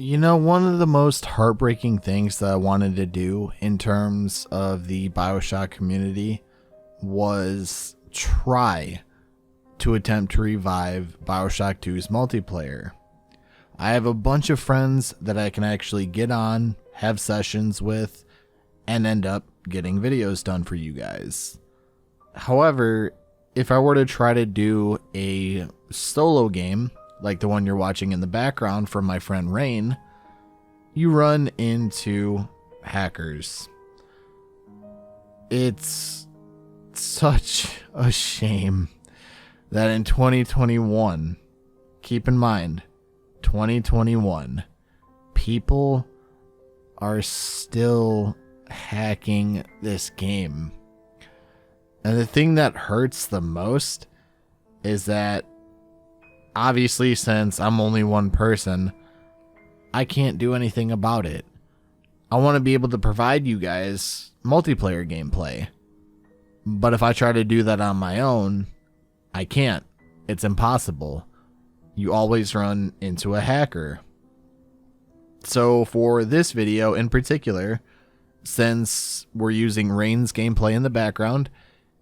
You know, one of the most heartbreaking things that I wanted to do in terms of the Bioshock community was try to attempt to revive Bioshock 2's multiplayer. I have a bunch of friends that I can actually get on, have sessions with, and end up getting videos done for you guys. However, if I were to try to do a solo game, like the one you're watching in the background from my friend Rain, you run into hackers. It's such a shame that in 2021, keep in mind, 2021, people are still hacking this game. And the thing that hurts the most is that obviously, since I'm only one person, I can't do anything about it. I want to be able to provide you guys multiplayer gameplay. But if I try to do that on my own, I can't. It's impossible. You always run into a hacker. So for this video in particular, since we're using Rain's gameplay in the background,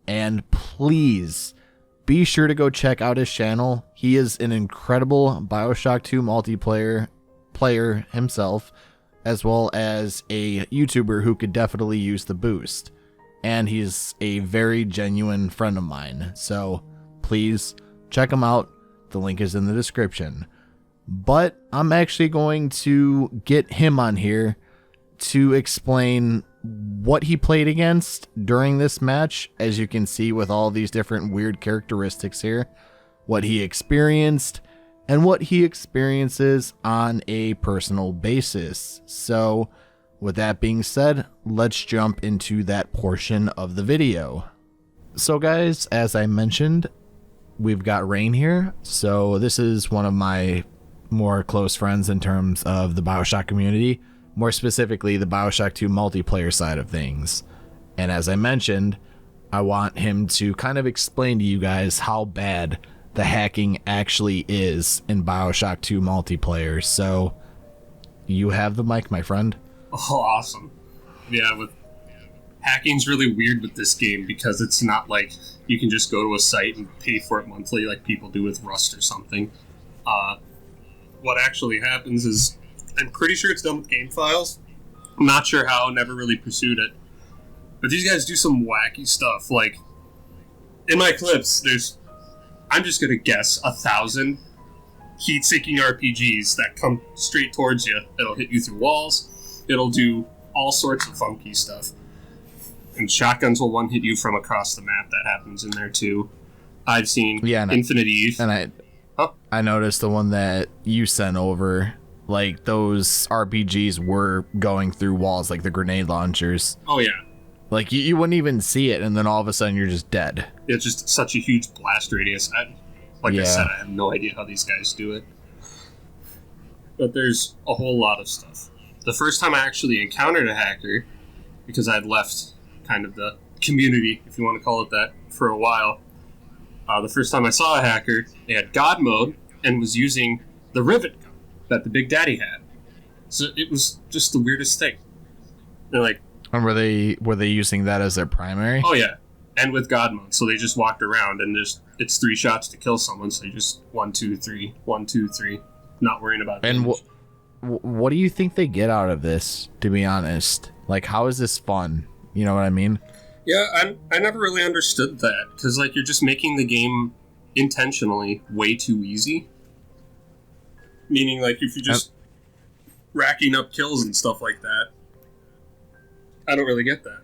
and please be sure to go check out his channel. He is an incredible Bioshock 2 multiplayer player himself, as well as a YouTuber who could definitely use the boost. And he's a very genuine friend of mine. So please check him out. The link is in the description. But I'm actually going to get him on here to explain what he played against during this match, as you can see with all these different weird characteristics here, what he experienced, and what he experiences on a personal basis. So, with that being said, let's jump into that portion of the video. So guys, as I mentioned, we've got Rain here. So this is one of my more close friends in terms of the Bioshock community. More specifically, the Bioshock 2 multiplayer side of things. And as I mentioned, I want him to kind of explain to you guys how bad the hacking actually is in Bioshock 2 multiplayer. So, you have the mic, my friend. Oh, awesome. Yeah, hacking's really weird with this game because it's not like you can just go to a site and pay for it monthly like people do with Rust or something. What actually happens is, I'm pretty sure it's done with game files. I'm not sure how, never really pursued it. But these guys do some wacky stuff. Like, in my clips, I'm just gonna guess, 1,000 heat-seeking RPGs that come straight towards you. It'll hit you through walls. It'll do all sorts of funky stuff. And shotguns will one-hit you from across the map. That happens in there, too. I've seen Infinite Eve. And I noticed the one that you sent over. Like, those RPGs were going through walls, like the grenade launchers. Oh, yeah. Like, you wouldn't even see it, and then all of a sudden you're just dead. It's just such a huge blast radius. I said, I have no idea how these guys do it. But there's a whole lot of stuff. The first time I actually encountered a hacker, because I'd left kind of the community, if you want to call it that, for a while. The first time I saw a hacker, they had God mode and was using the rivet gun that the Big Daddy had. So it was just the weirdest thing. They're like, and were they using that as their primary? Oh yeah, and with God mode, so they just walked around and it's 3 shots to kill someone. So they just 1, 2, 3, 1, 2, 3, not worrying about. And what do you think they get out of this? To be honest, like, how is this fun? You know what I mean? Yeah, I never really understood that, because like you're just making the game intentionally way too easy. Meaning, like, if you're just racking up kills and stuff like that, I don't really get that.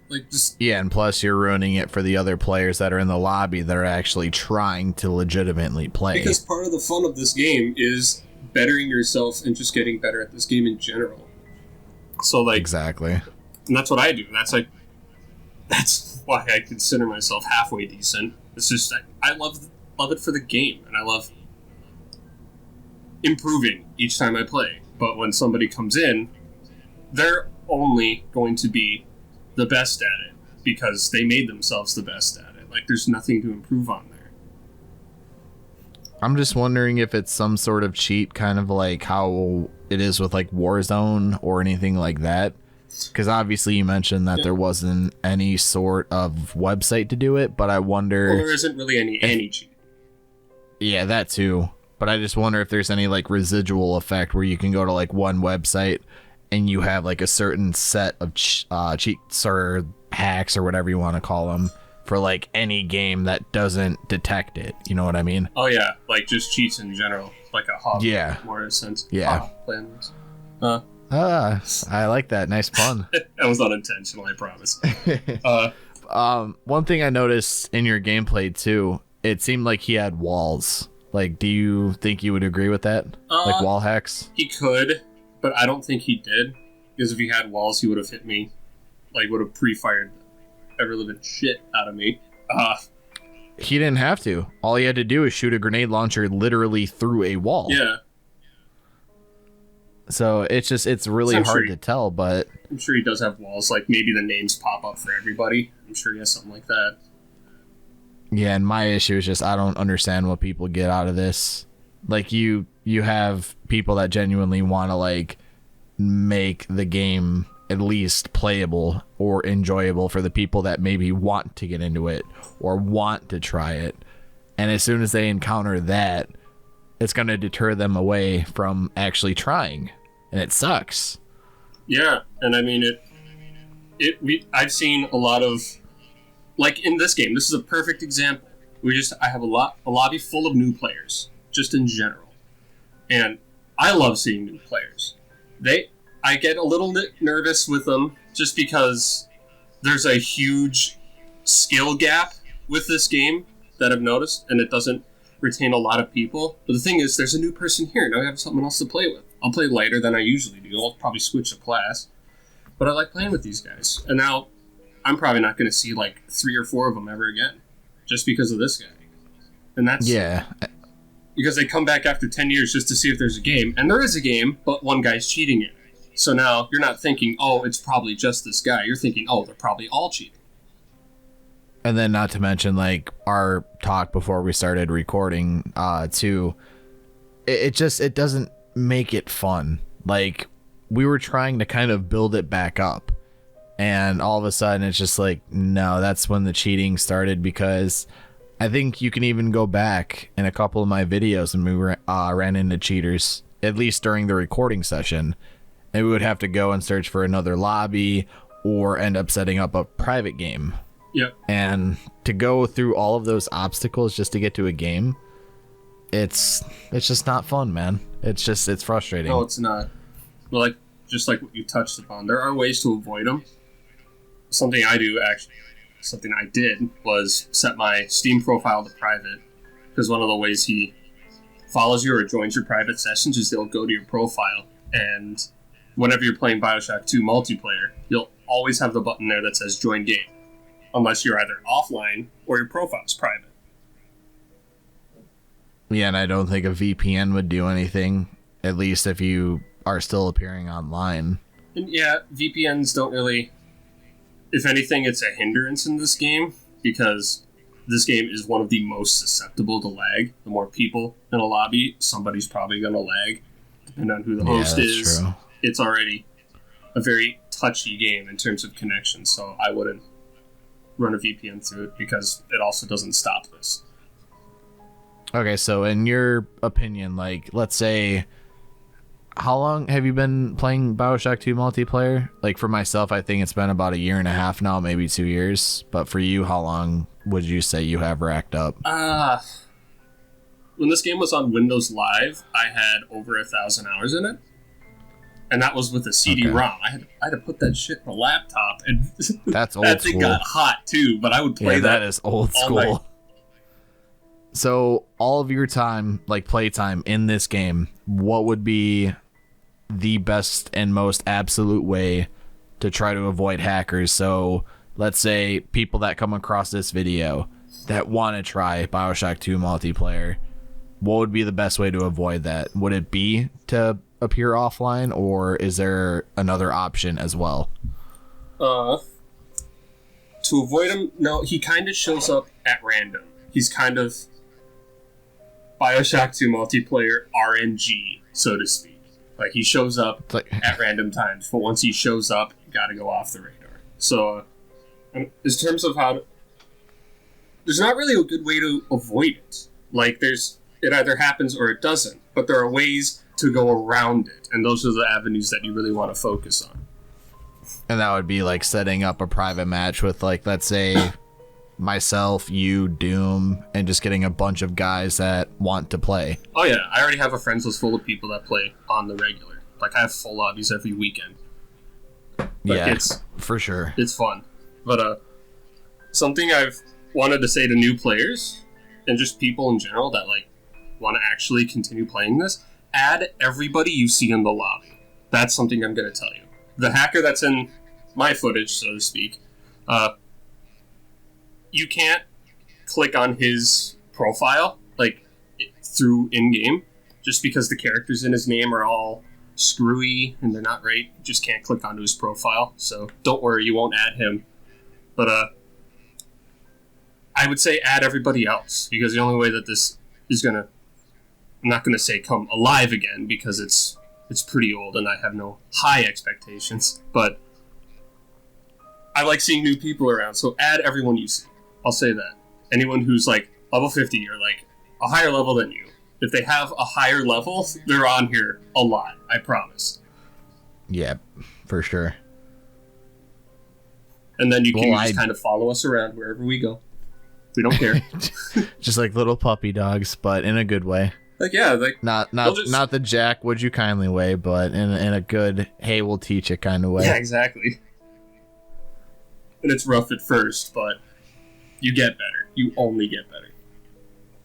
Like, just... Yeah, and plus you're ruining it for the other players that are in the lobby that are actually trying to legitimately play. Because part of the fun of this game is bettering yourself and just getting better at this game in general. So, like... Exactly. And that's what I do. That's why I consider myself halfway decent. It's just, I love it for the game, and I love improving each time I play. But when somebody comes in, they're only going to be the best at it because they made themselves the best at it. Like, there's nothing to improve on there. I'm just wondering if it's some sort of cheat, kind of like how it is with like Warzone or anything like that. Because obviously you mentioned that there wasn't any sort of website to do it, but I wonder... Well, there isn't really any cheat. Yeah, that too. But I just wonder if there's any like residual effect where you can go to like one website and you have like a certain set of cheats or hacks or whatever you want to call them for like any game that doesn't detect it. You know what I mean? Oh yeah, like just cheats in general, like a hub. Yeah. More in a sense. Yeah. Plans. I like that. Nice pun. That was unintentional, I promise. One thing I noticed in your gameplay too, it seemed like he had walls. Like, do you think you would agree with that? Like wall hacks? He could, but I don't think he did. Because if he had walls, he would have hit me. Like, would have pre-fired every living shit out of me. He didn't have to. All he had to do is shoot a grenade launcher literally through a wall. Yeah. So it's really hard to tell, but... I'm sure he does have walls. Like, maybe the names pop up for everybody. I'm sure he has something like that. Yeah, and my issue is just I don't understand what people get out of this. Like, you have people that genuinely want to, like, make the game at least playable or enjoyable for the people that maybe want to get into it or want to try it. And as soon as they encounter that, it's going to deter them away from actually trying. And it sucks. Yeah, and I mean, I've seen a lot of... Like, in this game, this is a perfect example. I have a lobby full of new players, just in general. And I love seeing new players. I get a little nervous with them, just because there's a huge skill gap with this game that I've noticed, and it doesn't retain a lot of people. But the thing is, there's a new person here, now I have something else to play with. I'll play lighter than I usually do, I'll probably switch a class. But I like playing with these guys. And now... I'm probably not going to see like 3 or 4 of them ever again, just because of this guy. And that's because they come back after 10 years just to see if there's a game, and there is a game, but one guy's cheating it. So now you're not thinking, oh, it's probably just this guy. You're thinking, oh, they're probably all cheating. And then not to mention like our talk before we started recording, too. It doesn't make it fun. Like, we were trying to kind of build it back up. And all of a sudden, it's just like, no, that's when the cheating started, because I think you can even go back in a couple of my videos and we ran into cheaters, at least during the recording session. And we would have to go and search for another lobby or end up setting up a private game. Yep. And to go through all of those obstacles just to get to a game, it's just not fun, man. It's frustrating. No, it's not. Well, just like what you touched upon, there are ways to avoid them. Something I did was set my Steam profile to private, because one of the ways he follows you or joins your private sessions is they'll go to your profile, and whenever you're playing Bioshock 2 multiplayer, you'll always have the button there that says join game, unless you're either offline or your profile's private. Yeah, and I don't think a VPN would do anything, at least if you are still appearing online. And yeah, VPNs don't really... If anything, it's a hindrance in this game, because this game is one of the most susceptible to lag. The more people in a lobby, somebody's probably going to lag, depending on who the host is. True. It's already a very touchy game in terms of connection, so I wouldn't run a VPN through it, because it also doesn't stop this. Okay, so in your opinion, like, let's say... How long have you been playing Bioshock 2 multiplayer? Like, for myself, I think it's been about 1.5 years now, maybe 2 years. But for you, how long would you say you have racked up? When this game was on Windows Live, I had over 1,000 hours in it. And that was with a CD-ROM. I had to put that shit in a laptop. And that's old that school. thing got hot, too. But I would play that is old school. Night. So, all of your time, like playtime in this game, what would be the best and most absolute way to try to avoid hackers? So let's say people that come across this video that want to try Bioshock 2 multiplayer, what would be the best way to avoid that? Would it be to appear offline, or is there another option as well? To avoid him, no, he kind of shows up at random. He's kind of Bioshock 2 multiplayer RNG, so to speak. Like, he shows up at random times, but once he shows up, you gotta go off the radar. So, in terms of how to... There's not really a good way to avoid it. Like, it either happens or it doesn't, but there are ways to go around it, and those are the avenues that you really want to focus on. And that would be like setting up a private match with, like, let's say myself, you, Doom, and just getting a bunch of guys that want to play. Oh yeah, I already have a friends list full of people that play on the regular. Like, I have full lobbies every weekend. Like, yeah, for sure. It's fun. But something I've wanted to say to new players and just people in general that like want to actually continue playing this, add everybody you see in the lobby. That's something I'm going to tell you. The hacker that's in my footage, so to speak, you can't click on his profile like through in-game just because the characters in his name are all screwy and they're not right. You just can't click onto his profile, so don't worry, you won't add him. But I would say add everybody else, because the only way that this is gonna, I'm not gonna say come alive again, because it's pretty old and I have no high expectations, but I like seeing new people around, so add everyone you see. I'll say that. Anyone who's like level 50 or like a higher level than you, if they have a higher level, they're on here a lot, I promise. Yeah, for sure. And then you can just kind of follow us around wherever we go. We don't care. Just like little puppy dogs, but in a good way. Like, yeah, like not the Jack, would you kindly way, but in a good, hey, we'll teach it kind of way. Yeah, exactly. And it's rough at first, but you get better. You only get better.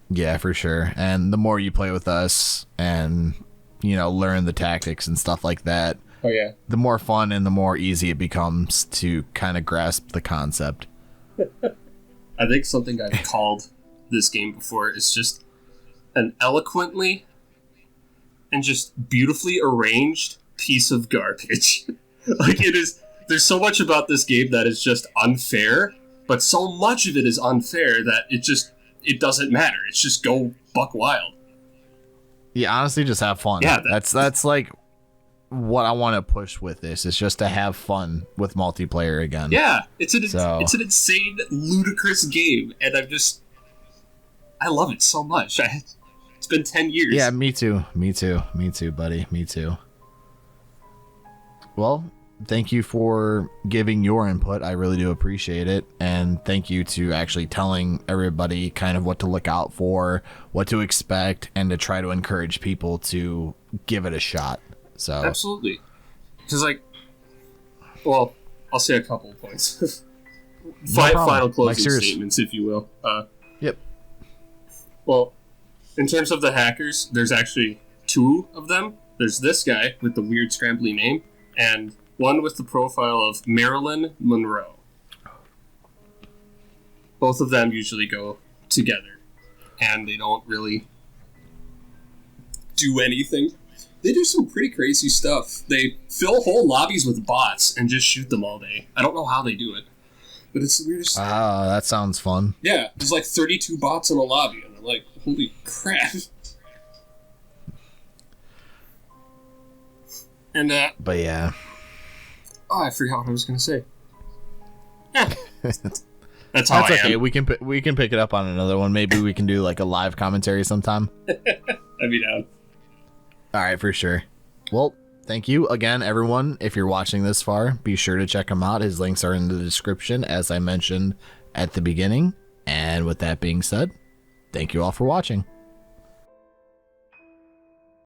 Yeah, for sure. And the more you play with us and, you know, learn the tactics and stuff like that, oh yeah, the more fun and the more easy it becomes to kind of grasp the concept. I think something I've called this game before is just an eloquently and just beautifully arranged piece of garbage. Like, it is, there's so much about this game that is just unfair, but so much of it is unfair that it doesn't matter. It's just go buck wild. Yeah, honestly, just have fun. Yeah, that's like what I want to push with this, is just to have fun with multiplayer again. Yeah, it's an insane, ludicrous game, and I love it so much. It's been 10 years. Yeah, me too, buddy, me too. Well, thank you for giving your input. I really do appreciate it, and thank you to actually telling everybody kind of what to look out for, what to expect, and to try to encourage people to give it a shot. So absolutely, because well, I'll say a couple of points. Final closing statements, if you will. Yep. Well, in terms of the hackers, there's actually two of them. There's this guy with the weird scrambly name, and one with the profile of Marilyn Monroe. Both of them usually go together, and they don't really do anything. They do some pretty crazy stuff. They fill whole lobbies with bots and just shoot them all day. I don't know how they do it, but it's the weirdest. That sounds fun. Yeah, there's like 32 bots in a lobby, and I'm like, holy crap. And but yeah. Oh, I forgot what I was gonna say. Yeah. That's how I okay. am. We can pick it up on another one. Maybe we can do like a live commentary sometime. I'd be down. All right, for sure. Well, thank you again, everyone. If you're watching this far, be sure to check him out. His links are in the description, as I mentioned at the beginning. And with that being said, thank you all for watching.